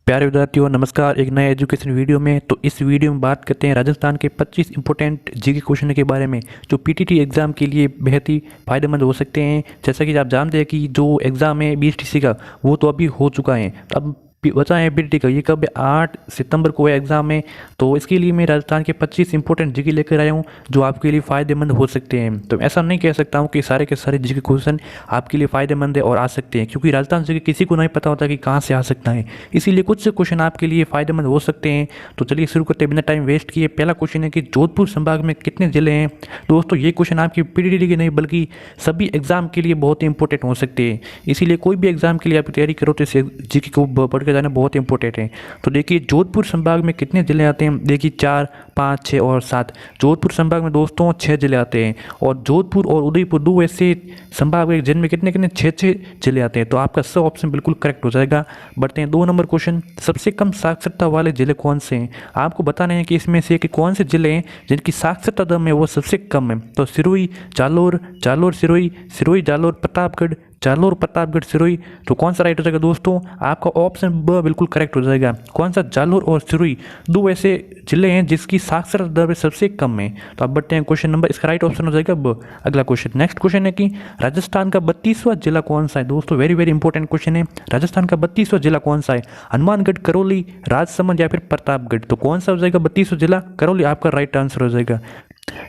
प्यारे विद्यार्थियों नमस्कार। एक नए एजुकेशन वीडियो में तो इस वीडियो में बात करते हैं राजस्थान के 25 इंपॉर्टेंट जीके क्वेश्चन के बारे में जो पीटीटी एग्जाम के लिए बेहद ही फायदेमंद हो सकते हैं। जैसा कि आप जानते हैं कि जो एग्ज़ाम है बीएसटीसी का वो तो अभी हो चुका है, अब बचा है पीटीटी का। ये कब 8 सितंबर को है एग्ज़ाम में। तो इसके लिए मैं राजस्थान के 25 इंपॉर्टेंट जीके लेकर आया हूँ जो आपके लिए फ़ायदेमंद हो सकते हैं। तो ऐसा नहीं कह सकता हूँ कि सारे के सारे जीके क्वेश्चन आपके लिए फ़ायदेमंद है और आ सकते हैं, क्योंकि राजस्थान जीके किसी को नहीं पता होता कि कहाँ से आ सकता है। इसीलिए कुछ क्वेश्चन आपके लिए फ़ायदेमंद हो सकते हैं। तो चलिए शुरू करते हैं बिना टाइम वेस्ट किए। पहला क्वेश्चन है कि जोधपुर संभाग में कितने ज़िले हैं। दोस्तों ये क्वेश्चन आपकी पीटीटी के नहीं बल्कि सभी एग्जाम के लिए बहुत ही इंपॉर्टेंट हो सकते हैं। इसीलिए कोई भी एग्जाम के लिए आप तैयारी करो तो इस जीके को पढ़ के जाना बहुत इंपॉर्टेंट है। तो देखिए जोधपुर संभाग में कितने जिले आते हैं। देखिए 4, 5, 6 और 7। जोधपुर संभाग में दोस्तों 6 जिले आते हैं और जोधपुर और उदयपुर दो ऐसे संभाग है जिनमें कितने कितने 6 जिले आते हैं। तो आपका सब ऑप्शन बिल्कुल करेक्ट हो जाएगा। बढ़ते हैं 2 नंबर क्वेश्चन। सबसे कम साक्षरता वाले जिले कौन से हैं। आपको बताना है कि इसमें से कि कौन से जिले हैं जिनकी साक्षरता दर है वो सबसे कम है। तो सिरोही, जालोर, जालोर सिरोही, सिरोही जालोर प्रतापगढ़, जालोर प्रतापगढ़ सिरोही। तो कौन सा राइट हो जाएगा दोस्तों। आपका ऑप्शन ब बिल्कुल करेक्ट हो जाएगा। कौन सा, जालोर और सिरोही दो ऐसे जिले हैं जिसकी साक्षरता दर सबसे कम है। तो आप बढ़ते हैं क्वेश्चन नंबर, इसका राइट ऑप्शन हो जाएगा ब। अगला क्वेश्चन, नेक्स्ट क्वेश्चन है कि राजस्थान का 32वां जिला कौन सा है। दोस्तों वेरी वेरी इंपॉर्टेंट क्वेश्चन है। राजस्थान का 32वां जिला कौन सा है। हनुमानगढ़, करौली, राजसमंद या फिर प्रतापगढ़। तो कौन सा हो जाएगा 32वां जिला। करौली आपका राइट आंसर हो जाएगा।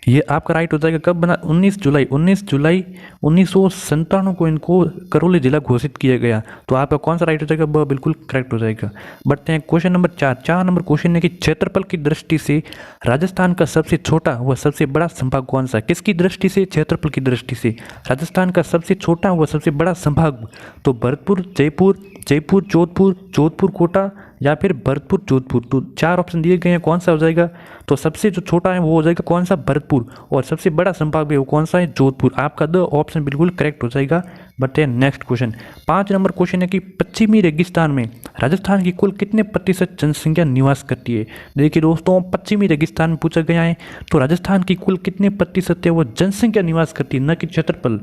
ये आपका राइट हो जाएगा। कब बना, 19 जुलाई 1997 को इनको करौली जिला घोषित किया गया। तो आपका कौन सा राइट हो जाएगा, वह बिल्कुल करेक्ट हो जाएगा। बढ़ते हैं क्वेश्चन नंबर 4 नंबर क्वेश्चन है कि क्षेत्रफल की दृष्टि से राजस्थान का सबसे छोटा व सबसे बड़ा संभाग कौन सा है। किसकी दृष्टि से, क्षेत्रफल की दृष्टि से राजस्थान का सबसे छोटा व सबसे बड़ा संभाग। तो भरतपुर, जयपुर, जयपुर जोधपुर, जोधपुर कोटा या फिर भरतपुर जोधपुर। तो 4 ऑप्शन दिए गए हैं, कौन सा हो जाएगा। तो सबसे जो छोटा है वो हो जाएगा कौन सा, भरतपुर, और सबसे बड़ा संभाग है वो कौन सा है, जोधपुर। आपका द ऑप्शन बिल्कुल करेक्ट हो जाएगा। बढ़ते हैं नेक्स्ट क्वेश्चन। 5 नंबर क्वेश्चन है कि पश्चिमी रेगिस्तान में राजस्थान की कुल कितने प्रतिशत जनसंख्या निवास करती है। देखिए दोस्तों पश्चिमी रेगिस्तान में पूछा गया है तो राजस्थान की कुल कितने प्रतिशत है वो जनसंख्या निवास करती है, न कि क्षेत्रफल।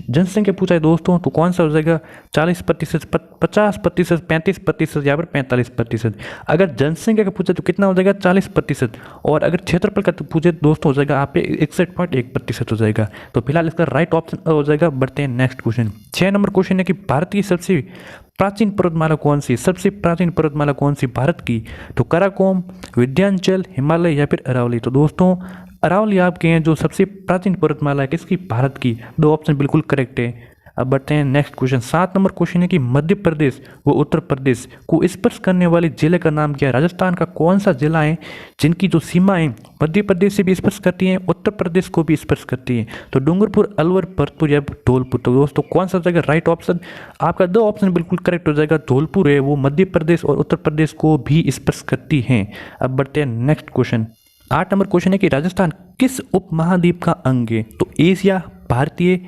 जनसंख्या पूछा है दोस्तों तो कौन सा हो जाएगा, 40%, 50%, 35% या फिर 45%। अगर जनसंख्या का पूछे तो कितना हो जाएगा, 40%। और अगर क्षेत्रफल का तो पूछे दोस्तों हो जाएगा आप पे 61.1% हो जाएगा। तो फिलहाल इसका राइट ऑप्शन हो जाएगा। बढ़ते हैं नेक्स्ट क्वेश्चन। 6 नंबर क्वेश्चन है कि भारत की सबसे प्राचीन पर्वतमाला कौन सी। सबसे प्राचीन पर्वतमाला कौन सी भारत की। तो काराकोरम, विंध्याचल, हिमालय या फिर अरावली। तो दोस्तों अरावली आपके हैं जो सबसे प्राचीन पर्वतमाला है किसकी, भारत की। 2 ऑप्शन बिल्कुल करेक्ट है। अब बढ़ते हैं नेक्स्ट क्वेश्चन। 7 नंबर क्वेश्चन है कि मध्य प्रदेश व उत्तर प्रदेश को स्पर्श करने वाले जिले का नाम क्या है। राजस्थान का कौन सा जिला है जिनकी जो सीमा है मध्य प्रदेश से भी स्पर्श करती है, उत्तर प्रदेश को भी स्पर्श करती है। तो डूंगरपुर, अलवर, भरतपुर या धौलपुर। तो दोस्तों कौन सा हो जाएगा राइट ऑप्शन। आपका 2 ऑप्शन बिल्कुल करेक्ट हो जाएगा। धौलपुर है वो मध्य प्रदेश और उत्तर प्रदेश को भी स्पर्श करती हैं। अब बढ़ते हैं नेक्स्ट क्वेश्चन। 8 नंबर क्वेश्चन है कि राजस्थान किस उप महाद्वीप का अंग है। तो एशिया, भारतीय,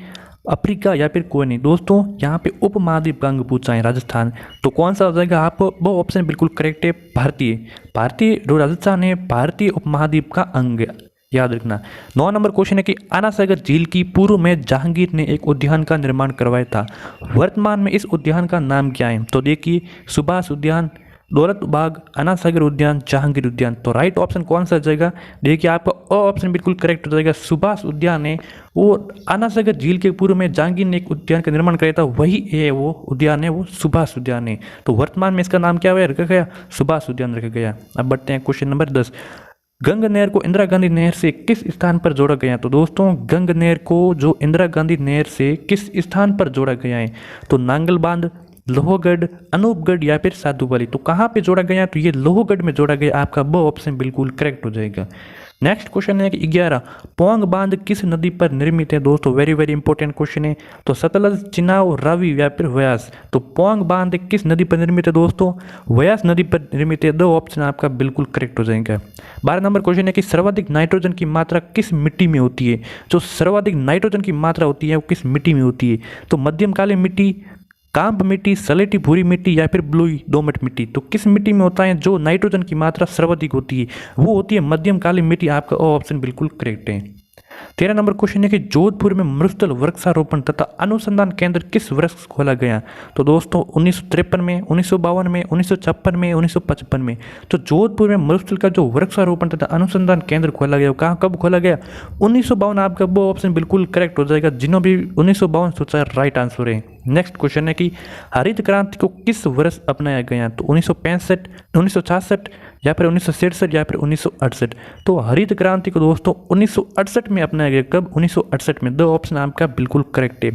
अफ्रीका या फिर कोई नहीं। दोस्तों यहाँ पे उप महाद्वीप का अंग पूछा है राजस्थान, तो कौन सा हो जाएगा। आप वो ऑप्शन बिल्कुल करेक्ट है, भारतीय। भारतीय जो राजस्थान है भारतीय उप महाद्वीप का अंग है, याद रखना। 9 नंबर क्वेश्चन है कि आना सागर झील की पूर्व में जहांगीर ने एक उद्यान का निर्माण करवाया था। वर्तमान में इस उद्यान का नाम क्या है। तो देखिए सुभाष उद्यान, दौलत बाग, आना सागर उद्यान, जहांगीर उद्यान। तो राइट ऑप्शन कौन सा जाएगा। देखिए आपका ऑप्शन बिल्कुल करेक्ट हो जाएगा। सुभाष उद्यान है वो आना सागर झील के पूर्व में जहांगीर ने एक उद्यान का निर्माण कराया था, वही है वो उद्यान है वो सुभाष उद्यान है। तो वर्तमान में इसका नाम क्या हुआ रखा गया, सुभाष उद्यान रखा गया। अब बढ़ते हैं क्वेश्चन नंबर 10। गंग नहर को इंदिरा गांधी नहर से किस स्थान पर जोड़ा गया। तो दोस्तों गंग नहर को जो इंदिरा गांधी नहर से किस स्थान पर जोड़ा गया है। तो नांगल बांध, लोहगढ़, अनूपगढ़ या फिर साधुवाली। तो कहाँ पे जोड़ा गया, तो ये लोहगढ़ में जोड़ा गया। आपका वो ऑप्शन बिल्कुल करेक्ट हो जाएगा। नेक्स्ट क्वेश्चन है कि 11 पौंग बांध किस नदी पर निर्मित है। दोस्तों वेरी वेरी इंपॉर्टेंट क्वेश्चन है। तो सतलज, चिनाव, रावी या फिर व्यास। तो पौंग बांध किस नदी पर निर्मित है दोस्तों, व्यास नदी पर निर्मित है। 2 ऑप्शन आपका बिल्कुल करेक्ट हो जाएगा। 12 नंबर क्वेश्चन है कि सर्वाधिक नाइट्रोजन की मात्रा किस मिट्टी में होती है। जो सर्वाधिक नाइट्रोजन की मात्रा होती है वो किस मिट्टी में होती है। तो मध्यम काली मिट्टी, काम्प मिट्टी, सलेटी भूरी मिट्टी या फिर ब्लूई दोमट मिट्टी। तो किस मिट्टी में होता है जो नाइट्रोजन की मात्रा सर्वाधिक होती है, वो होती है मध्यम काली मिट्टी। आपका ऑप्शन बिल्कुल करेक्ट है। 13 नंबर क्वेश्चन है कि जोधपुर में मरुस्थल वृक्षारोपण तथा अनुसंधान केंद्र किस वर्ष खोला गया? तो दोस्तों 1953 में, 1952 में, 1956 में, 1955 में। तो जोधपुर में मरुस्थल का जो वृक्षारोपण तथा अनुसंधान केंद्र खोला गया, कहाँ कब खोला गया? 1952। आपका वो ऑप्शन बिल्कुल करेक्ट हो जाएगा। जिन्होंने भी 1952 सोचा राइट आंसर है। नेक्स्ट क्वेश्चन है कि हरित क्रांति को किस वर्ष अपनाया गया? तो 1965, 1966 या फिर 1967 या फिर 1968। तो हरित क्रांति को दोस्तों 1968 में अपनाया गया। कब? 1968 में। दो ऑप्शन आपका बिल्कुल करेक्ट है।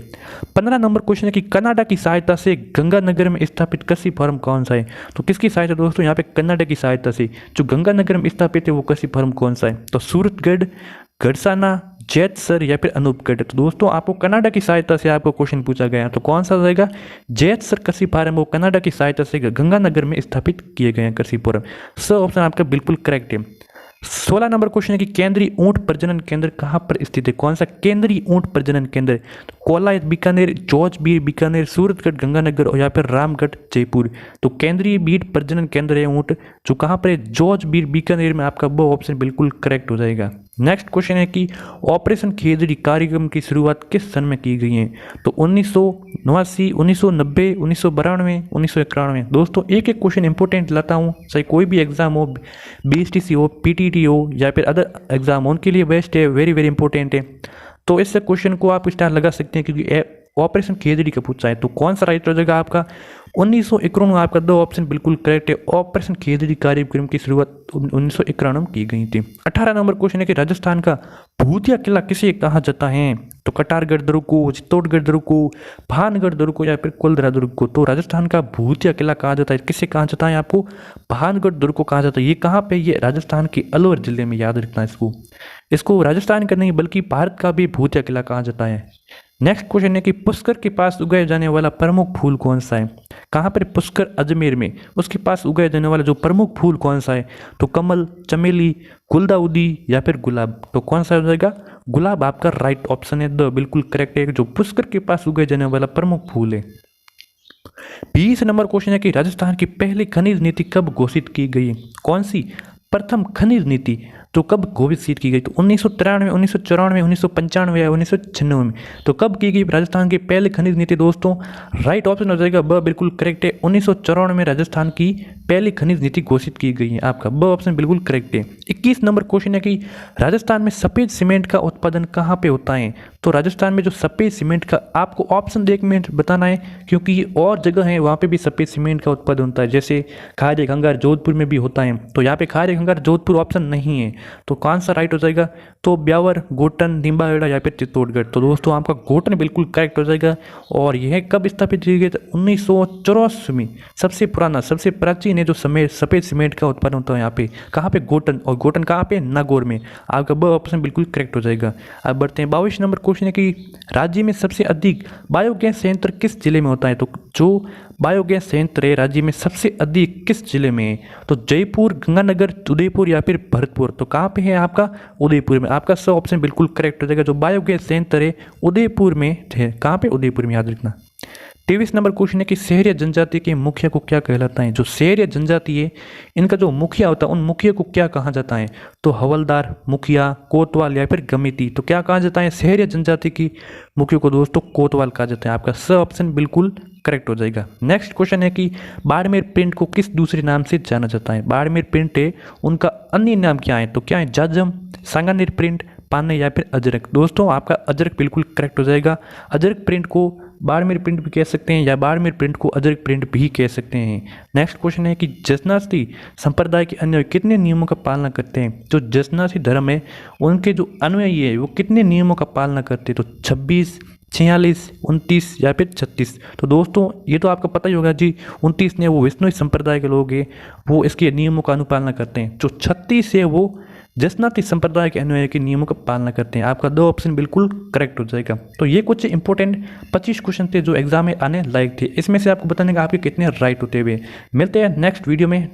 15 नंबर क्वेश्चन है कि कनाडा की सहायता से गंगानगर में स्थापित कृषि फर्म कौन सा है? तो किसकी सहायता दोस्तों? यहाँ पे कनाडा की सहायता से जो गंगानगर में स्थापित है वो कृषि फर्म कौन सा है? तो सूरतगढ़, गड़साना, जैतसर या फिर अनूपगढ़। तो दोस्तों आपको कनाडा की सहायता से आपको क्वेश्चन पूछा गया, तो कौन सा रहेगा? जैतसर कृषि फार्म वो कनाडा की सहायता से गंगानगर में स्थापित किए गए हैं कृषि फार्म। स ऑप्शन आपका बिल्कुल करेक्ट है। 16 नंबर क्वेश्चन है कि केंद्रीय ऊंट प्रजनन केंद्र कहाँ पर स्थित है? कौन सा केंद्रीय ऊंट प्रजनन केंद्र? तो कोलायत बीकानेर, जोजबीर बीकानेर, सूरतगढ़ गंगानगर और या फिर रामगढ़ जयपुर। तो केंद्रीय बीट प्रजनन केंद्र है ऊंट जो कहाँ पर है? जोजबीर बीकानेर में। आपका वो ऑप्शन बिल्कुल करेक्ट हो जाएगा। नेक्स्ट क्वेश्चन है कि ऑपरेशन खिचड़ी कार्यक्रम की शुरुआत किस सन में की गई है? तो 1989, 1990, 1992, 1991। दोस्तों एक एक क्वेश्चन इंपॉर्टेंट लाता हूँ, चाहे कोई भी एग्जाम हो, बीएसटीसी हो, पीटीटी हो या फिर अदर एग्जाम हो, उनके लिए बेस्ट है, वेरी वेरी इंपॉर्टेंट है। तो इस क्वेश्चन को आप स्टार लगा सकते हैं क्योंकि ऑपरेशन खिचड़ी का पूछा है। तो कौन सा राइट हो जाएगा आपका? 1991। आपका दो ऑप्शन बिल्कुल करेक्ट है। ऑपरेशन खिचड़ी कार्यक्रम की शुरुआत 1991 में की गई थी। 18 नंबर क्वेश्चन है कि राजस्थान का भूतिया किला किसे कहा जाता है? तो कटारगढ़ दुर्ग को, चित्तौड़गढ़ दुर्ग को, भानगढ़ दुर्ग को या फिर कुलधरा दुर्ग को। तो राजस्थान का भूतिया किला कहा जाता है, किसे कहा जाता है? आपको भानगढ़ दुर्ग को कहा जाता है। ये कहाँ पे? ये राजस्थान के अलवर जिले में, याद रखना इसको। इसको राजस्थान का नहीं बल्कि भारत का भी भूतिया किला कहा जाता है। नेक्स्ट क्वेश्चन है कि पुष्कर के पास उगाया जाने वाला प्रमुख फूल कौन सा है? कहाँ पर? पुष्कर अजमेर में। उसके पास उगाया जाने वाला जो प्रमुख फूल कौन सा है? तो कमल, चमेली, गुलदाउदी या फिर गुलाब। तो कौन सा हो जाएगा? गुलाब आपका राइट ऑप्शन है। द बिल्कुल करेक्ट है, जो पुष्कर के पास उगाया जाने वाला प्रमुख फूल है। 20 नंबर क्वेश्चन है कि राजस्थान की पहली खनिज नीति कब घोषित की गई? कौन सी? प्रथम खनिज नीति तो कब घोषित की गई? तो 1993, 1994, 1995 या 1996 में। तो कब की गई राजस्थान की पहली खनिज नीति? दोस्तों राइट ऑप्शन हो जाएगा ब बिल्कुल करेक्ट है। 1994 में राजस्थान की पहली खनिज नीति घोषित की गई है। आपका ब ऑप्शन बिल्कुल करेक्ट है। 21 नंबर क्वेश्चन है कि राजस्थान में सफ़ेद सीमेंट का उत्पादन कहाँ पे होता है? तो राजस्थान में जो सफ़ेद सीमेंट का, आपको ऑप्शन देख में बताना है क्योंकि और जगह है वहाँ पे भी सफ़ेद सीमेंट का उत्पादन होता है, जैसे खारे खंगार जोधपुर में भी होता है। तो यहाँ पे खारे खंगार जोधपुर ऑप्शन नहीं है। तो कौन सा राइट हो जाएगा? तो ब्यावर, गोटन, निम्बाहेड़ा या फिर चित्तौड़गढ़। तो दोस्तों आपका गोटन बिल्कुल करेक्ट हो जाएगा। और यह कब स्थापित की गई? 1984 में। सबसे पुराना, सबसे प्राचीन है जो सफ़ेद सीमेंट का उत्पादन होता है यहाँ पे। कहाँ पे? गोटन। और गोटन कहाँ पे? नागौर में। आपका ब ऑप्शन बिल्कुल करेक्ट हो जाएगा। अब बढ़ते हैं 22 नंबर क्वेश्चन है कि राज्य में सबसे अधिक बायोगैस संयंत्र किस जिले में होता है? तो जो बायोगैस संयंत्र है राज्य में सबसे अधिक किस जिले में है? तो जयपुर, गंगानगर, उदयपुर या फिर भरतपुर। तो कहाँ पे है आपका? उदयपुर में। आपका सब ऑप्शन बिल्कुल करेक्ट हो जाएगा। जो बायोगैस संयंत्र है उदयपुर में है। कहाँ पे? उदयपुर में, याद रखना। 23 नंबर क्वेश्चन है कि शहरी जनजाति के मुखिया को क्या कहलाता है? जो शहरी जनजाति है इनका जो मुखिया होता है उन मुखिया को क्या कहा जाता है? तो हवलदार, मुखिया, कोतवाल या फिर गमिती। तो क्या कहा जाता है? शहरी जनजाति की मुखिया को दोस्तों कोतवाल कहा जाता है। आपका स ऑप्शन बिल्कुल करेक्ट हो जाएगा। नेक्स्ट क्वेश्चन है कि बाड़मेर प्रिंट को किस दूसरे नाम से जाना जाता है? बाड़मेर प्रिंट है, उनका अन्य नाम क्या है? तो क्या है? जाजम, सांगानेर प्रिंट, पाने या फिर अजरक। दोस्तों आपका अजरक बिल्कुल करेक्ट हो जाएगा। अजरक प्रिंट को बाड़मेर प्रिंट भी कह सकते हैं या बाड़मेर प्रिंट को अजरक प्रिंट भी कह सकते हैं। नेक्स्ट क्वेश्चन है कि जसनासी संप्रदाय के अनुयायी कितने नियमों का पालना करते हैं? जो जसनासी धर्म है उनके जो अनुयायी है वो कितने नियमों का पालना करते हैं? तो 26, 46, 29 या फिर 36। तो दोस्तों ये तो आपको पता ही होगा जी, 29 ने वो विष्णु संप्रदाय के लोग हैं, वो इसके नियमों का अनुपालना करते हैं। जो 36 है वो जसनाती संप्रदाय के अनुयायी के नियमों का पालना करते हैं। आपका दो ऑप्शन बिल्कुल करेक्ट हो जाएगा। तो ये कुछ इंपॉर्टेंट 25 क्वेश्चन थे जो एग्जाम में आने लायक थे। इसमें से आपको बताने का आपके कितने राइट होते हुए। मिलते हैं नेक्स्ट वीडियो में।